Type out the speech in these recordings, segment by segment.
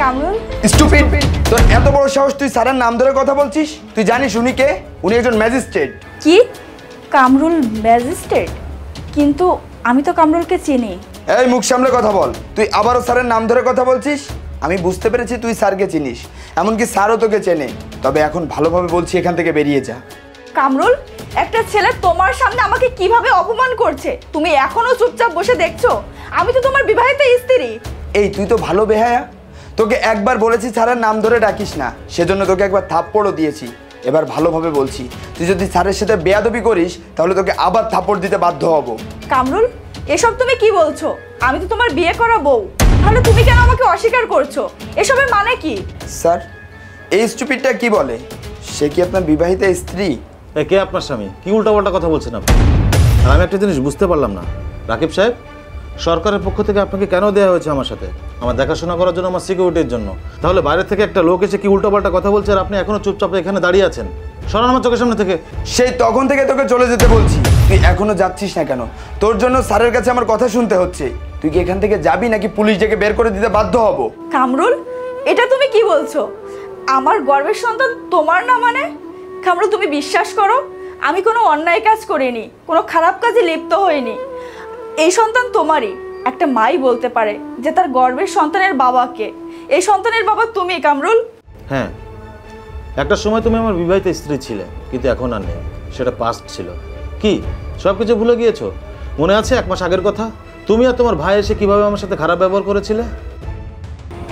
Kamrul. Stupid, তোর এত বড় সাহস তুই স্যারের নাম ধরে কথা বলছিস? তুই জানিস উনি কে? উনি একজন ম্যাজিস্ট্রেট। কি? কামরুল ম্যাজিস্ট্রেট? কিন্তু আমি তো কামরুলকে চিনি। এই মুখ সামলে কথা বল। তুই আবারও স্যারের নাম ধরে কথা বলছিস। আমি বুঝতে পেরেছি তুই স্যারকে চিনিস, এমনকি স্যারও তোকে চেনে। তবে এখন ভালোভাবে বলছি, এখান থেকে বেরিয়ে যা। কামরুল, একটা ছেলে তোমার সামনে আমাকে কিভাবে অপমান করছে, তুমি এখনো চুপচাপ বসে দেখছো? আমি তো তোমার বিবাহিত স্ত্রী। এই তুই তো ভালো বেহায়া। তোকে একবার বলেছি স্যারের নাম ধরে ডাকিস না, সেজন্য তোকে একবার থাপ্পড়ও দিয়েছি। এবার ভালোভাবে বলছি, তুই যদি স্যারের সাথে বেয়াদবি করিস তাহলে তোকে আবার থাপ্পড় দিতে বাধ্য হব। কামরুল, এসব তুমি কি বলছো? আমি তো তোমার বিয়ে করা বউ, তাহলে তুমি কেন আমাকে অস্বীকার করছো? এসবের মানে কি? স্যার, এই স্টুপিডটা কি বলে? সে কি আপনার বিবাহিত স্ত্রী? কে আপনার স্বামী? কি উল্টাপাল্টা কথা বলছেন আপনি? আর আমি একটা জিনিস বুঝতে পারলাম না, রাকিব সাহেব, সরকারের পক্ষ থেকে আপনাকে কেন দেওয়া হয়েছে আমার সাথে? আমার দেখাশোনা করার জন্য, আমার সিকিউরিটির জন্য। তাহলে বাইরে থেকে একটা লোক এসে কি উল্টাপাল্টা কথা বলছে আর আপনি এখনো চুপচাপ এখানে দাঁড়িয়ে আছেন? সরান আমার চোখের সামনে থেকে। সেই তখন থেকে তোকে চলে যেতে বলছি, তুই এখনো যাচ্ছিস না কেন? তোর জন্য স্যারের কাছে আমার কথা শুনতে হচ্ছে। তুই কি এখান থেকে যাবি নাকি পুলিশ ডেকে বের করে দিতে বাধ্য হব? কামরুল, এটা তুমি কি বলছো? আমার গর্ভের সন্তান তোমার না মানে? কামরুল, তুমি বিশ্বাস করো, আমি কোনো অন্যায় কাজ করিনি, কোনো খারাপ কাজে লিপ্ত হইনি। এই সন্তান তোমারই। একটা মাই বলতে পারে যে তার গর্ভের সন্তানের বাবাকে। এই সন্তানের বাবা তুমি, কামরুল। হ্যাঁ, একটা সময় তুমি আমার বিবাহিত স্ত্রী ছিলে, কিন্তু এখন আর নেই। সেটা পাস্ট ছিল। কি সব কিছু ভুলে গিয়েছো? মনে আছে 1 মাস আগের কথা? তুমি আর তোমার ভাই এসে কিভাবে আমার সাথে খারাপ ব্যবহার করেছিলে?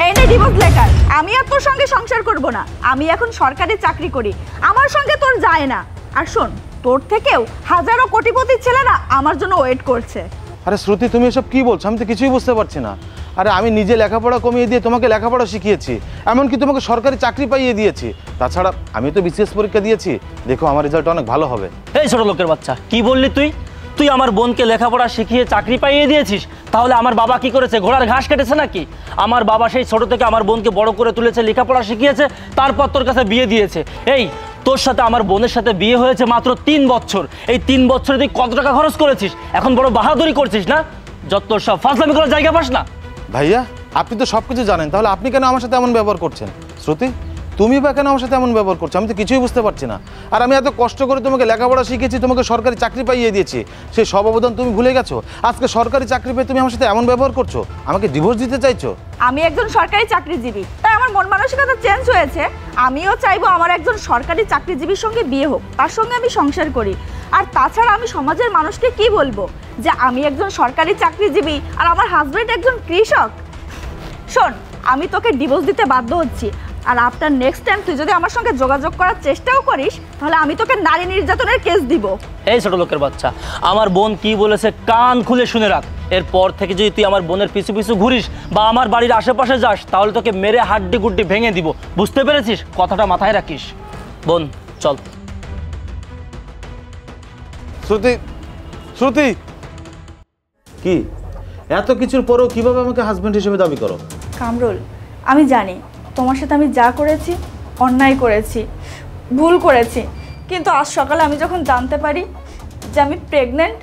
এই নে ডিভোর্স লেটার। আমি আর তোর সঙ্গে সংসার করব না। আমি এখন সরকারি চাকরি করি, আমার সঙ্গে তোর যায় না। আর শোন, তোর থেকেও হাজারো কোটিপতি ছেলেরা আমার জন্য ওয়েট করছে। আরে শ্রুতি, তুমি এসব কি বলছো? আমি তো কিছুই বুঝতে পারছি না। আরে আমি নিজে লেখাপড়া কমিয়ে দিয়ে তোমাকে লেখাপড়া শিখিয়েছি, এমনকি তোমাকে সরকারি চাকরি পাইয়ে দিয়েছি। তাছাড়া আমি তো বিসিএস পরীক্ষা দিয়েছি, দেখো আমার রেজাল্ট অনেক ভালো হবে। এই ছোট লোকের বাচ্চা, কি বললি তুই? তুই আমার বোনকে লেখাপড়া শিখিয়ে চাকরি পাইয়ে দিয়েছিস? তাহলে আমার বাবা কি করেছে? ঘোড়ার ঘাস কেটেছে নাকি? আমার বাবা সেই ছোট থেকে আমার বোনকে বড় করে তুলেছে, লেখাপড়া শিখিয়েছে, তারপর তোর কাছে বিয়ে দিয়েছে। এই তোর সাথে আমার বোনের সাথে বিয়ে হয়েছে মাত্র 3 বছর। এই 3 বছরে তুই কত টাকা খরচ করেছিস? এখন বড় বাহাদুরি করছিস না? যত সব ফাজলামি করার জায়গা পাস না। ভাইয়া, আপনি তো সব কিছু জানেন, তাহলে আপনি কেন আমার সাথে এমন ব্যবহার করছেন? শ্রুতি, তুমি বা কেন আমার সাথে এমন ব্যবহার করছো? আমি তো কিছুই বুঝতে পারছি না। আর আমি এত কষ্ট করে তোমাকে লেখাপড়া শিখেছি, তোমাকে সরকারি চাকরি পাইয়ে দিয়েছি, সেই সব অবদান তুমি ভুলে গেছো। আজকে সরকারি চাকরি পেয়ে তুমি আমার সাথে এমন ব্যবহার করছো, আমাকে ডিভোর্স দিতে চাইছো? আমি একজন সরকারি চাকরিজীবী, তাই আমার মন মানসিকতা চেঞ্জ হয়েছে। আমিও চাইবো আমার একজন সরকারি চাকরিজীবীর সঙ্গে বিয়ে হোক, তার সঙ্গে আমি সংসার করি। আর তাছাড়া আমি সমাজের মানুষকে কি বলবো যে আমি একজন সরকারি চাকরিজীবী আর আমার হাজবেন্ড একজন কৃষক? শোন, আমি তোকে ডিভোর্স দিতে বাধ্য হচ্ছি। আর আফটার নেক্সট টাইম তুই যদি আমার সঙ্গে যোগাযোগ করার চেষ্টাও করিস, তাহলে আমি তোকে নারী নির্যাতনের কেস দিব। এই ছোট লোকের বাচ্চা, আমার বোন কি বলেছে কান খুলে শুনে রাখ। এরপর থেকে যদি তুই আমার বোনের পিছু পিছু ঘুরিস বা আমার বাড়ির আশেপাশে যাস, তাহলে তোকে মেরে হাড্ডি গুড্ডি ভেঙে দিব। বুঝতে পেরেছিস? কথাটা মাথায় রাখিস। বোন, চল। শ্রুতি, শ্রুতি, কি এত কিছুর পরেও কিভাবে আমাকে হাজবেন্ড হিসেবে দাবি করো? কামরুল, আমি জানি তোমার সাথে আমি যা করেছি অন্যায় করেছি, ভুল করেছি। কিন্তু আজ সকালে আমি যখন জানতে পারি যে আমি প্রেগনেন্ট,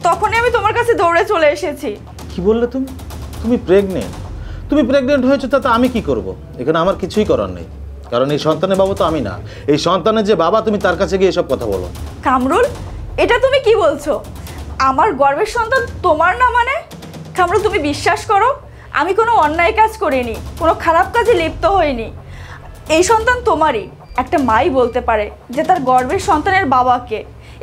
তখনই আমি তোমার কাছে দৌড়ে চলে এসেছি। কি বললে তুমি? তুমি প্রেগনেন্ট? তুমি প্রেগনেন্ট হয়েছো, তাতে আমি কি করব? এখানে আমার কিছুই করার নেই, কারণ এই সন্তানের বাবা তো আমি না। এই সন্তানের যে বাবা, তুমি তার কাছে গিয়ে এসব কথা বলো। কামরুল, এটা তুমি কি বলছো? আমার গর্ভের সন্তান তোমার না মানে? কামরুল, তুমি বিশ্বাস করো, আমি কোনো অন্যায় কাজ করিনি, কোনো খারাপ কাজে লিপ্ত হইনি। এই সন্তান তোমারই। একটা মাই বলতে পারে যে তার গর্ভের সন্তানের বাবাকে।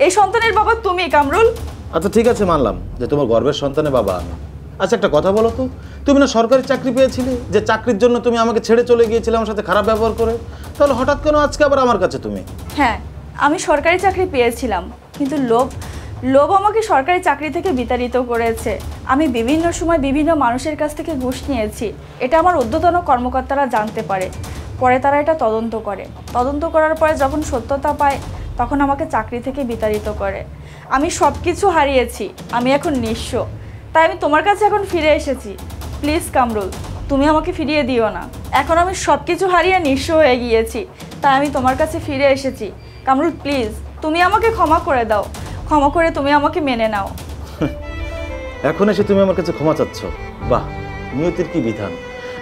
এই সন্তানের বাবা তুমি, কামরুল। আচ্ছা ঠিক আছে, মানলাম যে তোমার গর্ভের সন্তানের বাবা আমি। আচ্ছা একটা কথা বলো তো, তুমি না সরকারি চাকরি পেয়েছিলে, যে চাকরির জন্য তুমি আমাকে ছেড়ে চলে গিয়েছিলে আমার সাথে খারাপ ব্যবহার করে, তাহলে হঠাৎ কেন আজকে আবার আমার কাছে তুমি? হ্যাঁ, আমি সরকারি চাকরি পেয়েছিলাম, কিন্তু লোভ আমাকে সরকারি চাকরি থেকে বিতাড়িত করেছে। আমি বিভিন্ন সময় বিভিন্ন মানুষের কাছ থেকে ঘুষ নিয়েছি। এটা আমার ঊর্ধ্বতন কর্মকর্তারা জানতে পারে, পরে তারা এটা তদন্ত করে। তদন্ত করার পরে যখন সত্যতা পায়, তখন আমাকে চাকরি থেকে বিতাড়িত করে। আমি সব কিছু হারিয়েছি, আমি এখন নিঃস্ব। তাই আমি তোমার কাছে এখন ফিরে এসেছি। প্লিজ কামরুল, তুমি আমাকে ফিরিয়ে দিও না। এখন আমি সব কিছু হারিয়ে নিঃস্ব হয়ে গিয়েছি, তাই আমি তোমার কাছে ফিরে এসেছি। কামরুল প্লিজ, তুমি আমাকে ক্ষমা করে দাও। ক্ষমা করে তুমি আমাকে মেনে নাও। এখন এসে তুমি আমার কাছে ক্ষমা চাচ্ছ? বাহ, নিয়তির কি বিধান!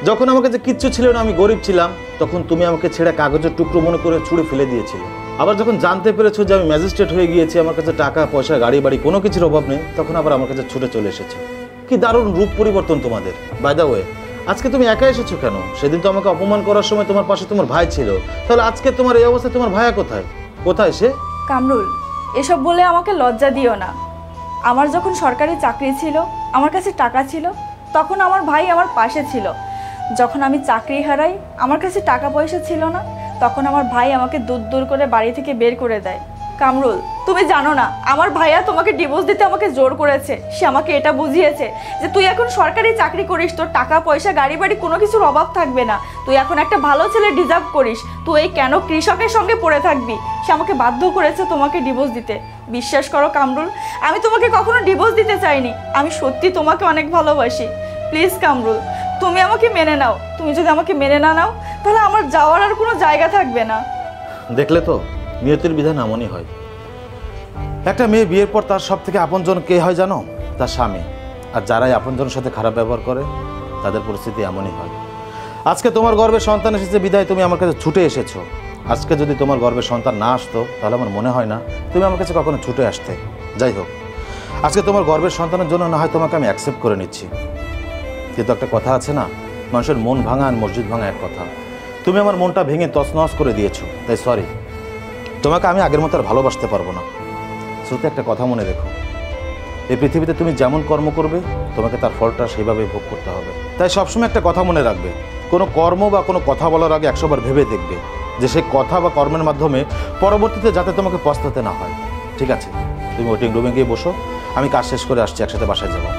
যখন আমার কাছে কিচ্ছু ছিল না, আমি গরিব ছিলাম, তখন তুমি আমাকে ছেড়ে কাগজের টুকরো মনে করে ছুঁড়ে ফেলে দিয়েছিলে। আবার যখন জানতে পেরেছো যে আমি ম্যাজিস্ট্রেট হয়ে গিয়েছি, আমার কাছে টাকা পয়সা গাড়ি বাড়ি কোনো কিছুর অভাব নেই, তখন আবার আমার কাছে ছুটে চলে এসেছো। কি দারুণ রূপ পরিবর্তন তোমাদের। বাই দ্য ওয়ে, আজকে তুমি একা এসেছো কেন? সেদিন তো আমাকে অপমান করার সময় তোমার পাশে তোমার ভাই ছিল, তাহলে আজকে তোমার এই অবস্থায় তোমার ভাইয়া কোথায়? কোথায় সে? কামরুল, এসব বলে আমাকে লজ্জা দিও না। আমার যখন সরকারি চাকরি ছিল, আমার কাছে টাকা ছিল, তখন আমার ভাই আমার পাশে ছিল। যখন আমি চাকরি হারাই, আমার কাছে টাকা পয়সা ছিল না, তখন আমার ভাই আমাকে দূর দূর করে বাড়ি থেকে বের করে দেয়। কামরুল, তুমি জানো না, আমার ভাইয়া তোমাকে ডিভোর্স দিতে আমাকে জোর করেছে। সে আমাকে এটা বুঝিয়েছে যে তুই এখন সরকারি চাকরি করিস, তোর টাকা পয়সা গাড়ি বাড়ি কোনো কিছুর অভাব থাকবে না, তুই এখন একটা ভালো ছেলে ডিজার্ভ করিস, তুই কেন কৃষকের সঙ্গে পড়ে থাকবি। সে আমাকে বাধ্য করেছে তোমাকে ডিভোর্স দিতে। বিশ্বাস করো কামরুল, আমি তোমাকে কখনো ডিভোর্স দিতে চাইনি, আমি সত্যি তোমাকে অনেক ভালোবাসি। প্লিজ কামরুল, তুমি আমাকে মেনে নাও। তুমি যদি আমাকে মেনে না নাও, তাহলে আমার যাওয়ার আর কোনো জায়গা থাকবে না। দেখলে তো, নিয়তির বিধান এমনই হয়। একটা মেয়ে বিয়ের পর তার সব থেকে আপনজন কে হয় জানো? তার স্বামী। আর যারাই আপনজনের সাথে খারাপ ব্যবহার করে, তাদের পরিস্থিতি এমনই হয়। আজকে তোমার গর্ভে সন্তান এসেছে বিদায় তুমি আমার কাছে ছুটে এসেছো। আজকে যদি তোমার গর্ভে সন্তান না আসতো, তাহলে আমার মনে হয় না তুমি আমার কাছে কখনো ছুটে আসতে। যাই হোক, আজকে তোমার গর্ভের সন্তানের জন্য না হয় তোমাকে আমি অ্যাকসেপ্ট করে নিচ্ছি, কিন্তু একটা কথা আছে না, মানুষের মন ভাঙা আর মসজিদ ভাঙা এক কথা। তুমি আমার মনটা ভেঙে তছনছ করে দিয়েছো, তাই সরি। তোমাকে আমি আগের মতো আর ভালোবাসতে পারবো না। শ্রুতি, একটা কথা মনে রেখো, এই পৃথিবীতে তুমি যেমন কর্ম করবে, তোমাকে তার ফলটা সেইভাবেই ভোগ করতে হবে। তাই সবসময় একটা কথা মনে রাখবে, কোনো কর্ম বা কোনো কথা বলার আগে 100 বার ভেবে দেখবে যে সেই কথা বা কর্মের মাধ্যমে পরবর্তীতে যাতে তোমাকে পস্তাতে না হয়। ঠিক আছে, তুমি ওয়েটিং রুমে গিয়ে বসো, আমি কাজ শেষ করে আসছি, একসাথে বাসায় যাবো।